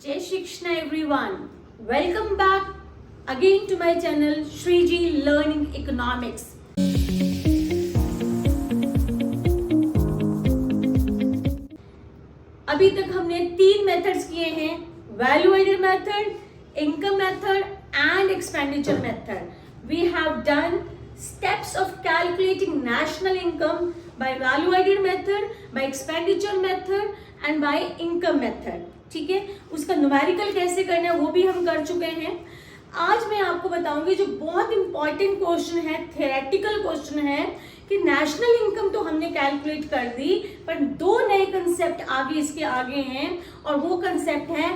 Jai Shri Krishna everyone. Welcome back again to my channel Shriji Learning Economics. अभी तक हमने 3 methods किए हैं, value added method, income method and expenditure method. We have done steps of calculating national income by value added method, by expenditure method and by income method. ठीक है, उसका numerical कैसे करना है वो भी हम कर चुके हैं. आज मैं आपको बताऊंगी जो बहुत इंपॉर्टेंट क्वेश्चन है, थ्योरेटिकल क्वेश्चन है कि नेशनल इनकम तो हमने कैलकुलेट कर दी, पर 2 नए कंसेप्ट आगे इसके आगे हैं और वो कंसेप्ट है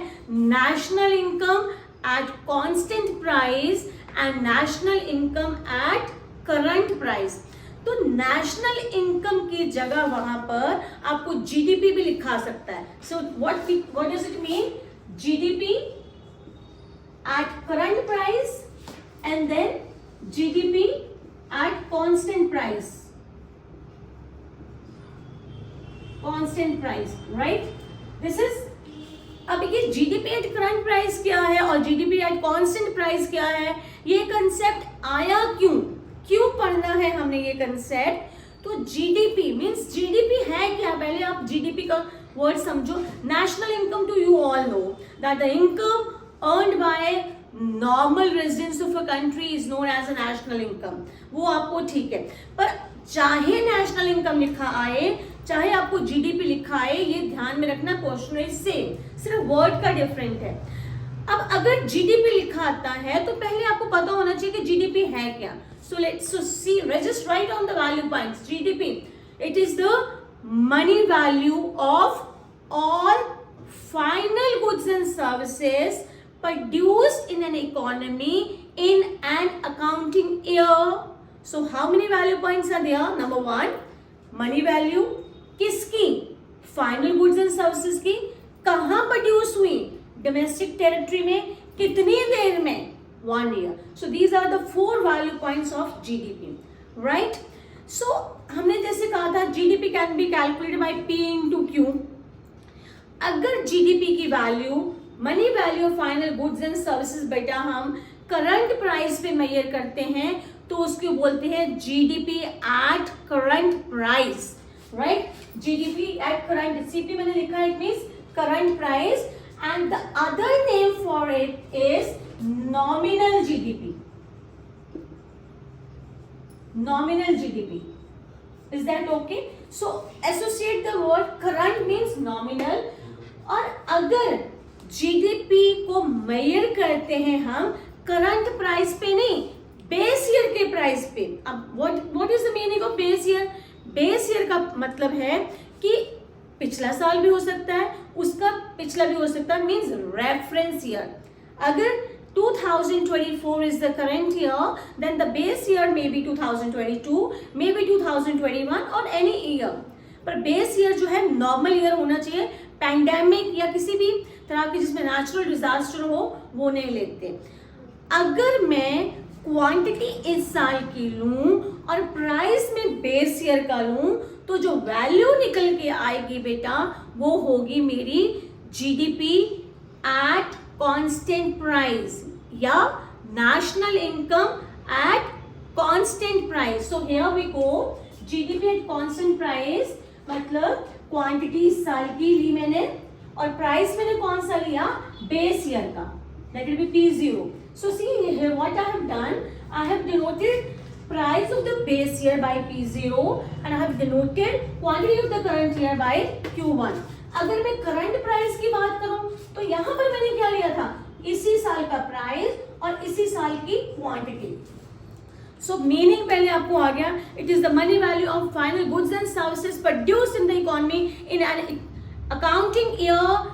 national income at constant price and national income eight current price. तो नेशनल इनकम की जगह वहां पर आपको जीडीपी भी लिखा सकता है. So what does it mean? GDP at current price and then GDP at constant price. Constant price, right? This is, अब ये जीडीपी एट करंट प्राइस क्या है और जीडीपी एट कांस्टेंट प्राइस क्या है, ये कंसेप्ट आया क्यों पढ़ना है हमने ये कंसेप्ट? तो जीडीपी मींस जीडीपी है क्या, पहले आप जीडीपी का वर्ड समझो. National income to you all know that the income earned by normal residents of a country is known as a national income. वो आपको ठीक है, पर चाहे नेशनल इनकम लिखा आए चाहे आपको जीडीपी लिखा आए, ये ध्यान में रखना क्वेश्चन इज सेम, सिर्फ वर्ड का डिफरेंट है. अब अगर जीडीपी लिखा आता है तो पहले आपको पता होना चाहिए कि जीडीपी है क्या. So let's see, let's just write on the value points. GDP, it is the money value of all final goods and services produced in an economy in an accounting year. So how many value points are there? Number 1, money value. किसकी? Final goods and services की. कहाँ produce हुई? Domestic territory में. कितनी देर में? 1 year. So these are the 4 value points of GDP, right? So हमने जैसे कहा था GDP can be calculated by P into Q. अगर GDP की value money value of final goods and services बेटा हम करंट प्राइस पे मेजर करते हैं तो उसको बोलते हैं GDP eight current price, right? GDP at current, CP मैंने लिखा है, it means current price, and the other name for it is nominal GDP. Nominal GDP. Is that okay? So associate the word current means nominal. और अगर GDP को major करते हैं हम current price पे नहीं, बेस ईयर के price पे. अब what is the meaning of base year? Base year का मतलब है कि पिछला साल भी हो सकता है, उसका पिछला भी हो सकता है, मीन्स रेफरेंस ईयर. अगर 2024 is the current year, then the base year may be 2022, maybe 2021 or any year. पर बेस ईयर जो है नॉर्मल ईयर होना चाहिए. पैंडेमिक या किसी भी तरह की जिसमें नेचुरल डिजास्टर हो वो नहीं लेते. अगर मैं क्वांटिटी इस साल की लूं और प्राइस में बेस ईयर का लूं तो जो वैल्यू निकल के आएगी बेटा वो होगी मेरी जीडीपी एट कांस्टेंट प्राइस या national income at constant price. So here we go, GDP at constant price मतलब क्वांटिटी इस साल की ली मैंने और प्राइस मैंने कौन सा लिया? बेस ईयर का, that will be P0. So see here what I have done, I have denoted price of the base year by P0 and I have denoted quantity of the current year by Q1. अगर मैं current price की बात करूं तो यहाँ पर मैंने क्या लिया था? इसी साल का प्राइस और इसी साल की क्वांटिटी. सो मीनिंग पहले आपको आ गया. It is the money value of final goods and services produced in the economy in an accounting year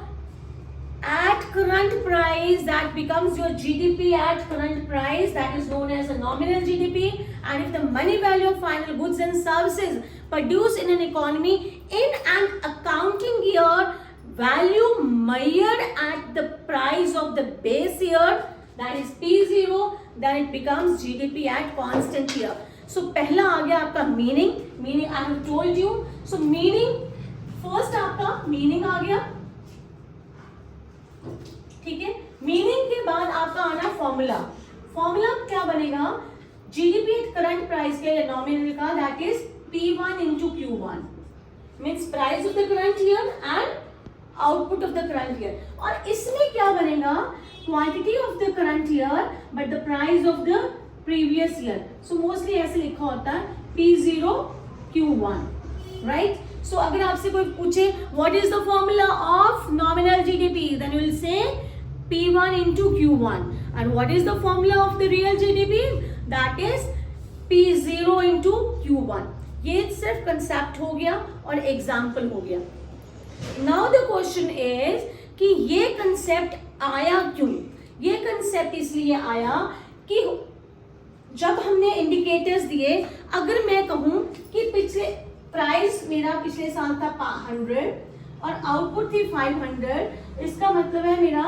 at current price, that becomes your GDP at current price, that is known as a nominal GDP. And if the money value of final goods and services produced in an economy in an accounting year value measured at the price of the base year, that is P0, then it becomes GDP at constant year. So पहला आ गया आपका meaning I have told you. So meaning first आपका meaning आ गया ठीक है, meaning के बाद आपका आना फॉर्मूला। फॉर्मूला क्या बनेगा, जीडीपी एट करंट प्राइस के नॉमिनल का, that is P1 into Q1 means price of the current year and output of the current year. और इसमें क्या बनेगा, quantity of the current year but the price of the previous year. So mostly ऐसे लिखा होता है P0 Q1, right. सो अगर आपसे कोई पूछे what is the formula of nominal GDP, then you will say P1 into Q1 and what is the formula of the real GDP, that is P0 into Q1। ये सिर्फ concept हो गया और example हो गया। नाउ द क्वेश्चन इज कि ये concept आया क्यों। ये कंसेप्ट इसलिए आया कि जब हमने इंडिकेटर्स दिए, अगर मैं कहूं कि पिछले प्राइस मेरा पिछले साल था 100 और आउटपुट थी 500, इसका मतलब है मेरा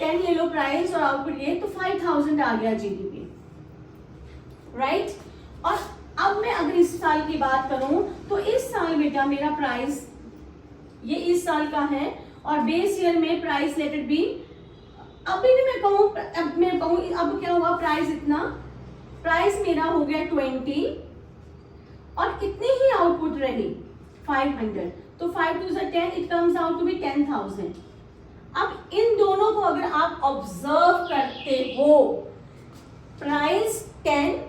10 ले लो प्राइस और आउटपुट ये, तो 5000 आ गया जीडीपी, राइट। और अब मैं अगर इस साल की बात करूं तो इस साल बेटा मेरा प्राइस ये इस साल का है और बेस ईयर में प्राइस लेटेड बी, अभी भी मैं कहूं अब क्या हुआ, प्राइस इतना, प्राइस मेरा हो गया 20 और इतनी ही आउटपुट रही 500, तो 5 to 10 it comes out to be 10,000। अब इन दोनों को अगर आप ऑब्जर्व करते हो, price 10,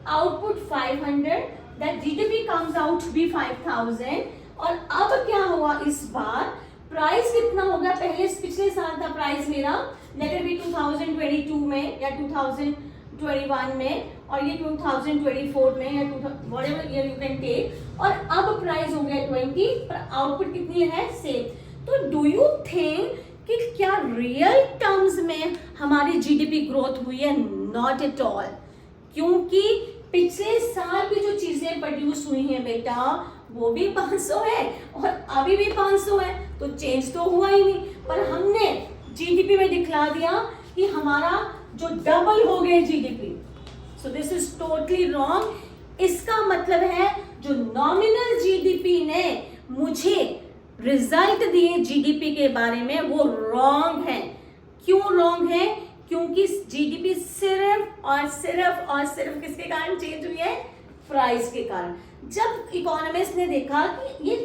output 500, that GDP comes out to be 5000। और अब क्या हुआ, इस बार प्राइस कितना हो गया, पहले पिछले साल था प्राइस मेरा लेट इट बी 2022 में या 2021 में और ये 2024 में या whatever year you can take, और अब प्राइस हो गया 20 पर आउटपुट कितनी है, सेम। तो डू यू थिंक कि क्या रियल टर्म्स में हमारी जीडीपी ग्रोथ हुई है? नॉट एट ऑल, क्योंकि पिछले साल की जो चीजें प्रोड्यूस हुई हैं बेटा वो भी 500 है और अभी भी 500 है, तो चेंज तो हुआ ही नहीं। पर हमने जीडीपी में दिखला दिया कि हमारा जो डबल हो गए GDP. So this is totally wrong. इसका मतलब है जो नॉमिनल जीडीपी ने मुझे रिजल्ट दिए जीडीपी के बारे में वो रॉन्ग है। क्यों रॉन्ग है? क्योंकि जीडीपी सिर्फ और सिर्फ किसके कारण चेंज हुई है? प्राइस के कारण। जब इकोनॉमिस्ट ने देखा कि ये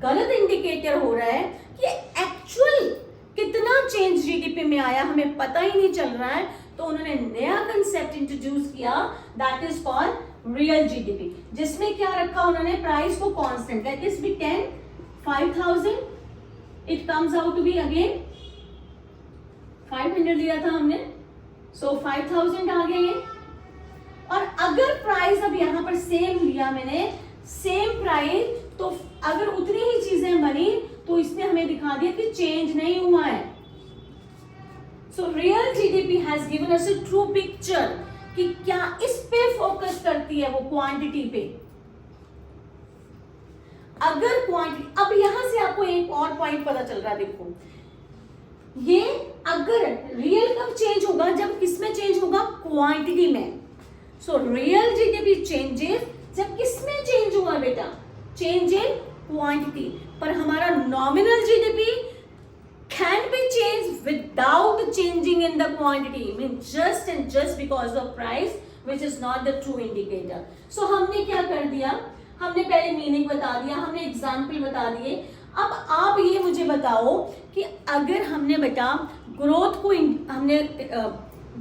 गलत इंडिकेटर हो रहा है कि एक्चुअल कितना चेंज जीडीपी में आया हमें पता ही नहीं चल रहा है, तो उन्होंने नया कंसेप्ट इंट्रोड्यूस किया, that is called real GDP, जिसमें क्या रखा उन्होंने, प्राइस को constant, that is B 10, 5000 it comes out to be again 500 लिया था हमने, सो 5000 आ गए ये। और अगर प्राइस अब यहां पर सेम लिया मैंने, सेम प्राइस, तो अगर उतनी ही चीजें बनी तो इसने हमें दिखा दिया कि चेंज नहीं हुआ है। So real GDP has given us a true picture कि क्या इस पे फोकस करती है वो क्वांटिटी पे। अगर क्वांटिटी, अब यहां से आपको एक और पॉइंट पता चल रहा है, देखो ये अगर रियल कब चेंज होगा, जब किसमें चेंज होगा, क्वांटिटी में। सो रियल जीडीपी चेंजेस जब किसमें चेंज हुआ बेटा, चेंज इन क्वांटिटी। पर हमारा nominal GDP can be change without changing in the quantity, mean just and just because of price which is not the true indicator. So हमने क्या कर दिया, हमने पहले मीनिंग बता दिया, हमने एग्जाम्पल बता दिए। अब आप ये मुझे बताओ कि अगर हमने बेटा ग्रोथ को हमने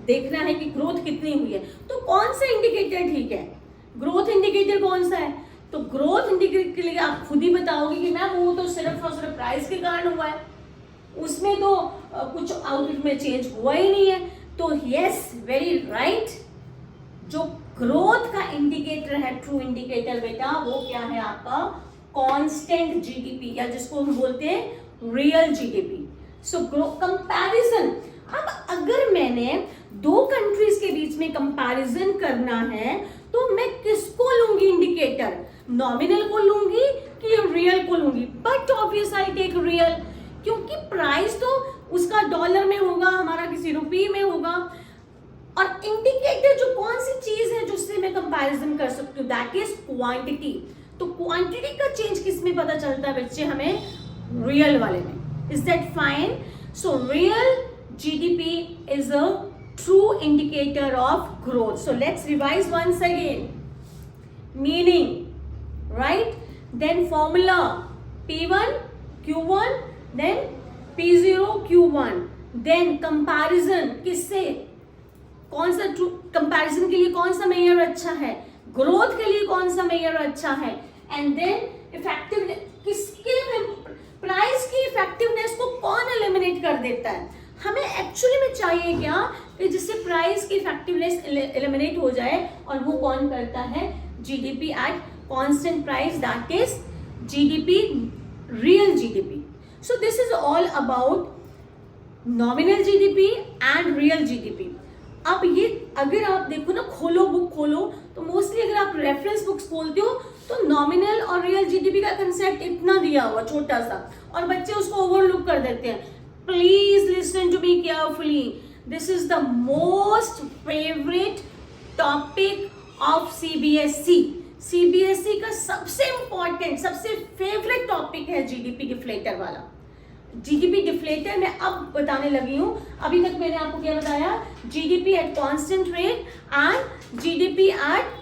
देखना है कि ग्रोथ कितनी हुई है, तो कौन सा इंडिकेटर ठीक है, ग्रोथ इंडिकेटर कौन सा है? तो ग्रोथ इंडिकेटर के लिए आप खुद ही बताओगे कि मैम वो तो सिर्फ और सिर्फ प्राइस के कारण हुआ है, उसमें तो कुछ आउटपुट में चेंज हुआ ही नहीं है। तो यस, वेरी राइट, जो ग्रोथ का इंडिकेटर है, ट्रू इंडिकेटर बेटा, वो क्या है आपका कांस्टेंट जीडीपी, या जिसको हम बोलते हैं रियल जीडीपी। सो कंपैरिजन, अब अगर मैंने दो कंट्रीज के बीच में कंपैरिजन करना है तो मैं किसको लूंगी इंडिकेटर, नॉमिनल को लूंगी कि रियल को लूंगी? But obvious I take real, क्योंकि प्राइस तो उसका डॉलर में होगा, हमारा किसी रुपये में होगा। और इंडिकेटर जो कौन सी चीज है जिससे मैं कंपैरिजन कर सकती हूँ, दैट इज क्वांटिटी। तो क्वांटिटी का चेंज किस में पता चलता है बच्चे हमें? रियल वाले में। Is that fine? So real GDP is a true indicator of growth. So let's revise once again. Meaning, right? Then formula P1 Q1, then P0 Q1, then comparison किससे, कौन सा कंपैरिजन के लिए कौन सा मेजर अच्छा है, ग्रोथ के लिए कौन सा मेजर अच्छा है, एंड देन इफेक्टिवनेस, किसके प्राइस की इफेक्टिवनेस को कौन एलिमिनेट कर देता है. हमें एक्चुअली में चाहिए क्या कि जिससे प्राइस की इफेक्टिवनेस एलिमिनेट हो जाए, और वो कौन करता है, GDP at constant price, that is GDP, real GDP. So this is all about nominal GDP and real GDP. अब ये अगर आप देखो ना, खोलो बुक खोलो, तो मोस्टली अगर आप रेफरेंस बुक्स खोलते हो तो नॉमिनल और रियल जीडीपी का कंसेप्ट इतना दिया हुआ छोटा सा, और बच्चे उसको ओवरलुक कर देते हैं. Please listen to me carefully. This is the most favourite topic of CBSE. CBSE का सबसे इंपॉर्टेंट, सबसे फेवरेट टॉपिक है जीडीपी डिफ्लेटर वाला. जीडीपी डिफ्लेटर मैं अब बताने लगी हूं. अभी तक मैंने आपको क्या बताया, GDP at constant rate and GDP at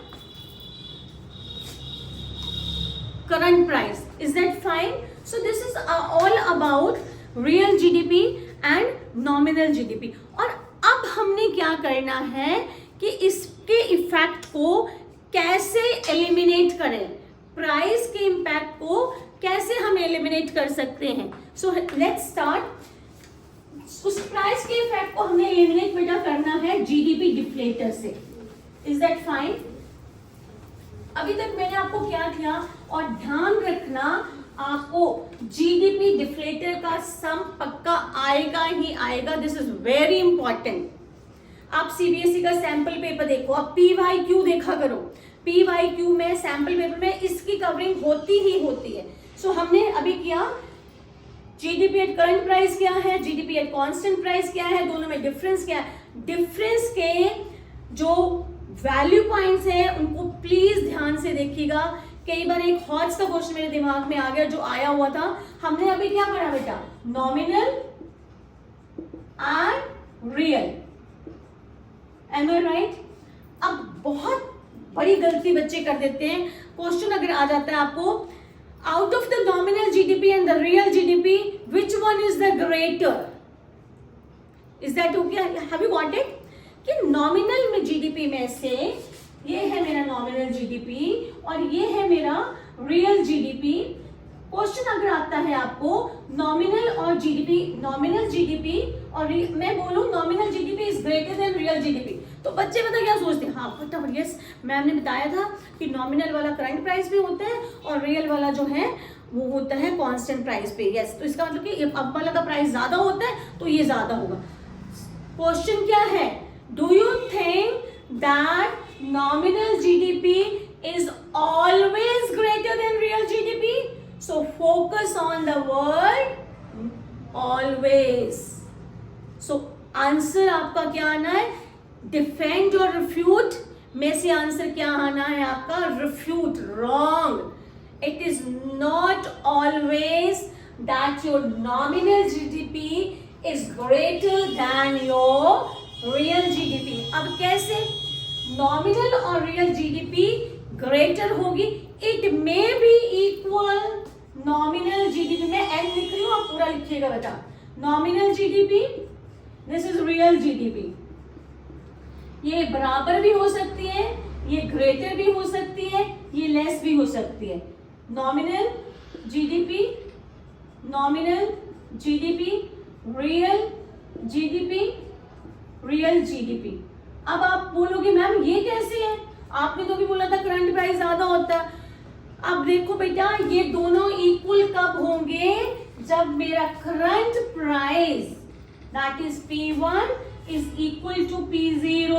current price. Is that fine? So this is all about real GDP and nominal GDP. और अब हमने क्या करना है कि इसके इफेक्ट को कैसे एलिमिनेट करें, प्राइस के इम्पैक्ट को कैसे हम एलिमिनेट कर सकते हैं. So let's start. उस प्राइस के इफेक्ट को हमने एलिमिनेट बेटा करना है जीडीपी डिफ्लेटर से. Is that fine? अभी तक मैंने आपको क्या किया, और ध्यान रखना आपको जीडीपी डिफ्लेटर का सम पक्का आएगा ही आएगा. This is very important. आप सीबीएसई का सैंपल पेपर देखो, आप पीवाईक्यू देखा करो. पीवाईक्यू में, सैंपल पेपर में इसकी कवरिंग होती ही होती है. सो हमने अभी किया जीडीपी एट करंट प्राइस क्या है, जीडीपी एट कांस्टेंट प्राइस क्या है, दोनों में डिफरेंस क्या है. डिफरेंस के जो वैल्यू पॉइंट्स हैं उनको प्लीज ध्यान से देखिएगा. कई बार एक हॉट्स का क्वेश्चन मेरे दिमाग में आ गया जो आया हुआ था. हमने अभी क्या पढ़ा बेटा, nominal and real. Am I right? अब बहुत बड़ी गलती बच्चे कर देते हैं. क्वेश्चन अगर आ जाता है आपको, out of the nominal GDP and the real GDP, which one is the greater? Is that okay? Have you got it? कि nominal में GDP में से ये है मेरा nominal GDP और ये है मेरा real GDP. क्वेश्चन अगर आता है आपको nominal और GDP, nominal GDP और मैं बोलूँ nominal GDP is greater than real GDP, तो बच्चे पता क्या सोचते हैं, हाँ फटाफट यस मैम ने बताया था कि नॉमिनल वाला करंट प्राइस भी होता है और रियल वाला जो है वो होता है कांस्टेंट प्राइस पे. यस, तो इसका मतलब कि अब वाला का प्राइस ज्यादा होता है तो ये ज्यादा होगा. क्वेश्चन क्या है, do you think that nominal GDP is always greater than real GDP? So focus on the word always. So answer आपका क्या आना है, डिफेंड और रिफ्यूट में से आंसर क्या आना है आपका, refute. Wrong. It is not always that your nominal GDP is greater than your real GDP. अब कैसे नॉमिनल और रियल जीडीपी ग्रेटर होगी? It may be equal nominal GDP. मैं एन लिख रही हूं, आप पूरा लिखिएगा बेटा. Nominal GDP, this is real GDP. ये बराबर भी हो सकती है, ये ग्रेटर भी हो सकती है, ये लेस भी हो सकती है. Nominal GDP, nominal GDP, real GDP, real GDP. अब आप बोलोगे मैम ये कैसे है, आपने तो भी बोला था करंट प्राइस ज्यादा होता है. अब देखो बेटा, ये दोनों इक्वल कब होंगे, जब मेरा current price that is P1 is equal to P0.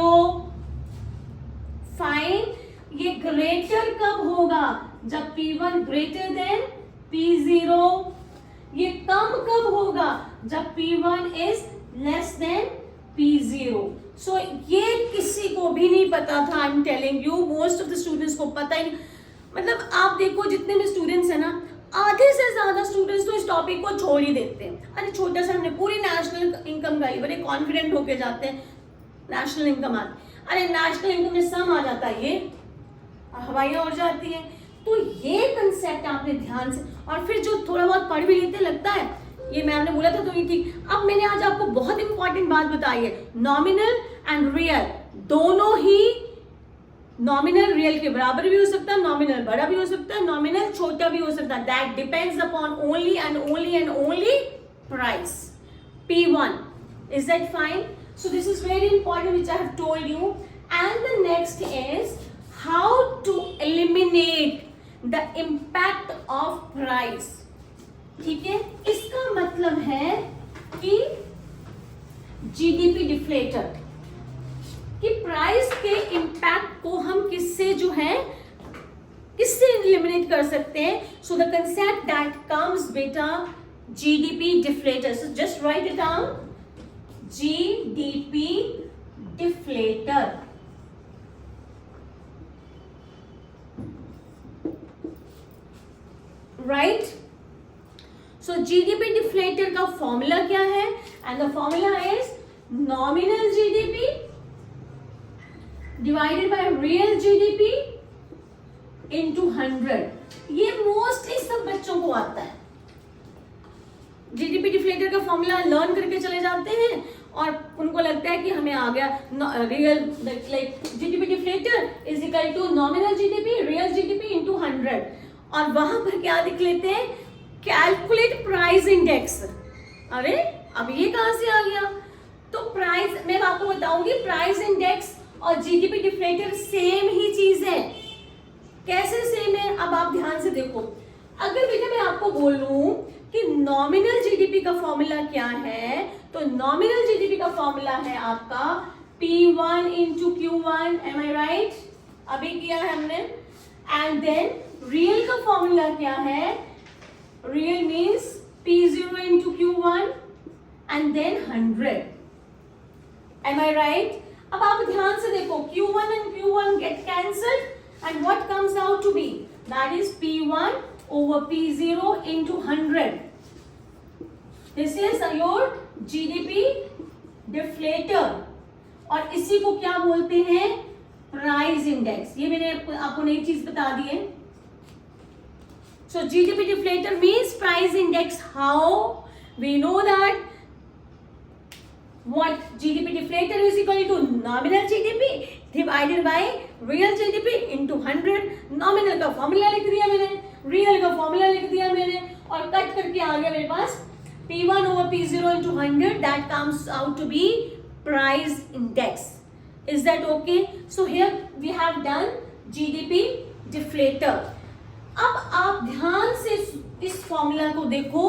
Fine. ये ग्रेटर कब होगा, जब P1 ग्रेटर देन P0. ये कम कब होगा, जब P1 is less than P0. सो ये किसी को भी नहीं पता था. I am telling you, most of the students को पता ही. मतलब आप देखो जितने भी स्टूडेंट्स हैं ना, आधे से ज्यादा स्टूडेंट्स तो इस टॉपिक को छोड़ ही देते हैं। अरे छोटा सा हमने पूरी नेशनल इनकम का, बड़े कॉन्फिडेंट होके जाते हैं नेशनल इनकम आती, अरे नेशनल इनकम में सम आ जाता है, ये हवाइयाँ उड़ जाती हैं। तो ये कंसेप्ट आपने ध्यान से, और फिर जो थोड़ा बहुत पढ़ भी लेते लगता है ये मैम ने बोला था तो ये ठीक। अब मैंने आज आपको बहुत इंपॉर्टेंट बात बताई है, नॉमिनल एंड रियल दोनों ही, नॉमिनल रियल के बराबर भी हो सकता है, नॉमिनल बड़ा भी हो सकता है, नॉमिनल छोटा भी हो सकता है, that depends upon only and only and only price P1. Is that fine? So this is very important which I have told you. And the next is how to eliminate the impact of price. ठीक है, इसका मतलब है कि GDP deflator, कि price के impact को हम किससे जो है किससे एलिमिनेट कर सकते हैं. So the concept that comes बेटा GDP deflator. So just write it down, GDP deflator. Right. So GDP deflator का फॉर्मूला क्या है? And the formula is nominal GDP divided by real GDP into 100. ये mostly सब बच्चों को आता है. जीडीपी डिफ्लेटर का फॉर्मूला लर्न करके चले जाते हैं और उनको लगता है कि हमें आ गया real, like GDP deflator is equal to nominal GDP real GDP into 100. और वहां पर क्या लिख लेते हैं? Calculate price index. अरे अब ये कहां से आ गया? तो प्राइस, मैं आपको बताऊंगी, प्राइस इंडेक्स और जीडीपी डिफ्लेटर सेम ही चीज है. कैसे सेम है? अब आप ध्यान से देखो. अगर बेटा मैं आपको बोलूं कि नॉमिनल जीडीपी का फॉर्मूला क्या है, तो नॉमिनल जीडीपी का फॉर्मूला है आपका P1 into Q1. M I right? अभी किया है हमने. एंड देन रियल का फॉर्मूला क्या है? Real means P0 into Q1 and then 100. Am I right? अब आप ध्यान से देखो, Q1 and Q1 get cancelled and what comes out to be? That is P1 over P0 into 100. This is your GDP deflator. और इसी को क्या बोलते हैं? Price index. ये मैंने आपको नई चीज बता दी है. So GDP deflator means price index. How we know that? What GDP deflator is equal to nominal GDP divided by real GDP into 100. Nominal का फॉर्मूला लिख दिया मैंने, real का फॉर्मूला लिख दिया मैंने, और कट करके आ गया मेरे पास P1 over P0 into 100. That comes out to be price index. Is that okay? So here we have done GDP deflator. अब आप ध्यान से इस फॉर्मूला को देखो.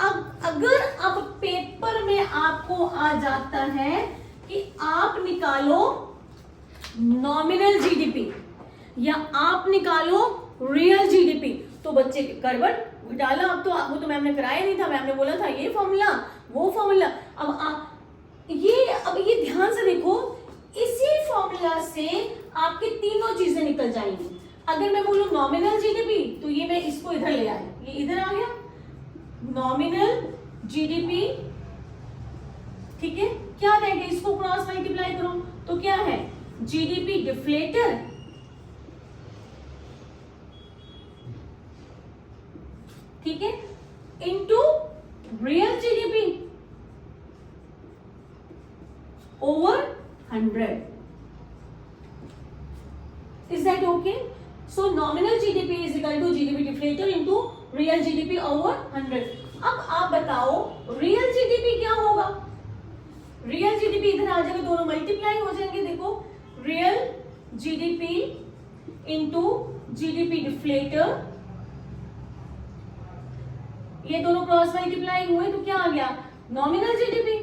अब अगर अब पेपर में आपको आ जाता है कि आप निकालो नॉमिनल जीडीपी या आप निकालो रियल जीडीपी, तो बच्चे गड़बड़ डाला. अब तो वो तो मैम ने कराया नहीं था, मैम ने बोला था ये फॉर्मूला वो फॉर्मूला. अब ये ध्यान से देखो, इसी फॉर्मूला से आपकी तीनों चीजें निकल जाएंगी. अगर मैं बोलूं नॉमिनल जीडीपी, तो ये मैं इसको इधर ले आया, ये इधर आ गया नॉमिनल जीडीपी. ठीक है, क्या रहेगा? इसको क्रॉस मल्टीप्लाई करो तो क्या है? जीडीपी डिफ्लेटर ठीक है into real GDP over 100. Is that okay? So nominal GDP is equal to GDP deflator into real GDP over 100. अब आप बताओ real GDP क्या होगा? real GDP इधर आ जाएगा, दोनों मल्टीप्लाई हो जाएंगे. देखो real GDP into GDP deflator, ये दोनों क्रॉस मल्टीप्लाई हुए तो क्या आ गया? Nominal GDP.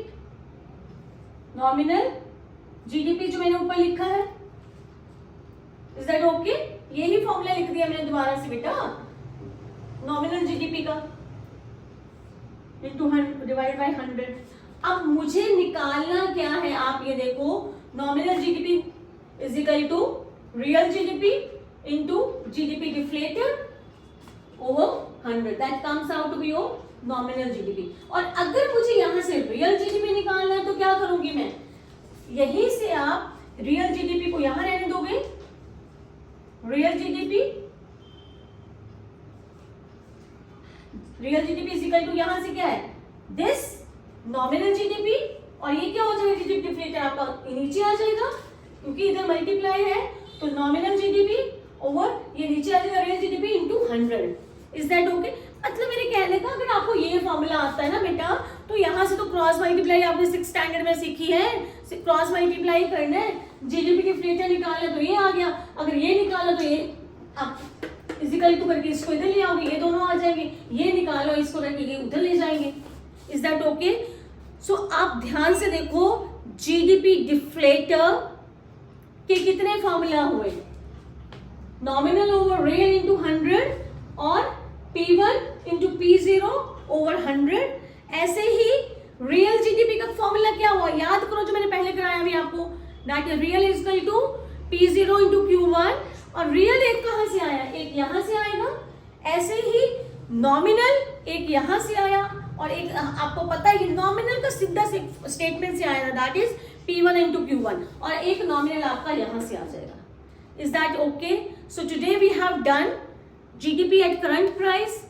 नॉमिनल जीडीपी जो मैंने ऊपर लिखा है. Is that okay? यही फॉर्मूला लिख दिया मैंने दोबारा से बेटा, नॉमिनल जीडीपी का इनटू डिवाइड बाय 100. अब मुझे निकालना क्या है? आप ये देखो, nominal GDP is equal to real GDP into GDP deflator over 100, that comes out to be your nominal GDP. और अगर मुझे यहाँ से रियल जीडीपी निकालना है तो क्या करूंगी मैं, यहीं से आप रियल जीडीपी को यहां रहने दोगे, real GDP is equal to यहां से क्या है दिस नॉमिनल जीडीपी, और ये क्या हो जाएगा जीडीपी डिफ्लेटर आपका नीचे आ जाएगा क्योंकि इधर मल्टीप्लाई है, तो नॉमिनल जीडीपी ओवर ये नीचे आ जाएगा real GDP into 100। Is that okay? मतलब मेरे कहने का अगर आपको ये फॉर्मूला आता है ना बेटा, तो यहाँ से तो क्रॉस मल्टीप्लाई आपने 6th स्टैंडर्ड में सीखी है, क्रॉस मल्टीप्लाई करना है, जीडीपी डिफ्लेटर निकालना तो ये आ गया, अगर ये निकाला तो ये आप इजिकल टू करके इसको इधर ले आओगे, ये दोनों आ जाएंगे, ये निकालो इसको करके ये उधर ले जाएंगे। Is that okay? सो आप ध्यान से देखो, जीडीपी डिफ्लेटर के कितने फॉर्मूला हुए, नॉमिनल ओवर रियल इंटू 100 और P1 इंटू P0 ओवर 100। ऐसे ही रियल जीडीपी का फॉर्मूला क्या हुआ, याद करो जो मैंने पहले कराया अभी आपको, that is real is equal to P0 into Q1, और रियल एक कहां से आया, एक यहां से आएगा, ऐसे ही नॉमिनल एक यहां से आया, और एक आपको पता है कि नॉमिनल का सीधा स्टेटमेंट से आया, that is P1 into Q1, और एक नॉमिनल आपका यहां से आ जाएगा। Is that okay? So today we have done GDP at current price,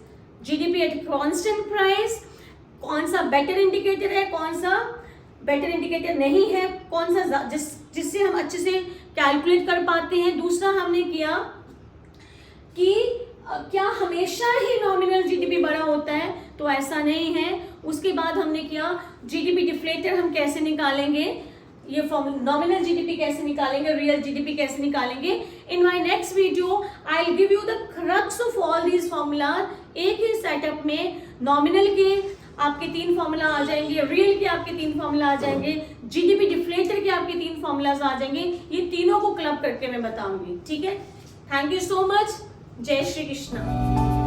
GDP at constant price, कौन सा बेटर इंडिकेटर है, कौन सा बेटर इंडिकेटर नहीं है, कौन सा जिससे हम अच्छे से कैलकुलेट कर पाते हैं। दूसरा हमने किया कि क्या हमेशा ही नॉमिनल जीडीपी बड़ा होता है, तो ऐसा नहीं है। उसके बाद हमने किया जीडीपी डिफ्लेटर हम कैसे निकालेंगे, ये नॉमिनल जीडीपी कैसे निकालेंगे, रियल जीडीपी कैसे निकालेंगे। In my next video I will give you the crux of all these formula. एक ही सेटअप में नॉमिनल के आपके 3 फॉर्मूला आ जाएंगे, रियल के आपके 3 फॉर्मूला आ जाएंगे, जीडीपी डिफ्लेटर के आपके 3 फॉर्मूलाज आ जाएंगे। ये तीनों को क्लब करके मैं बताऊंगी, ठीक है। Thank you so much. जय श्री कृष्ण।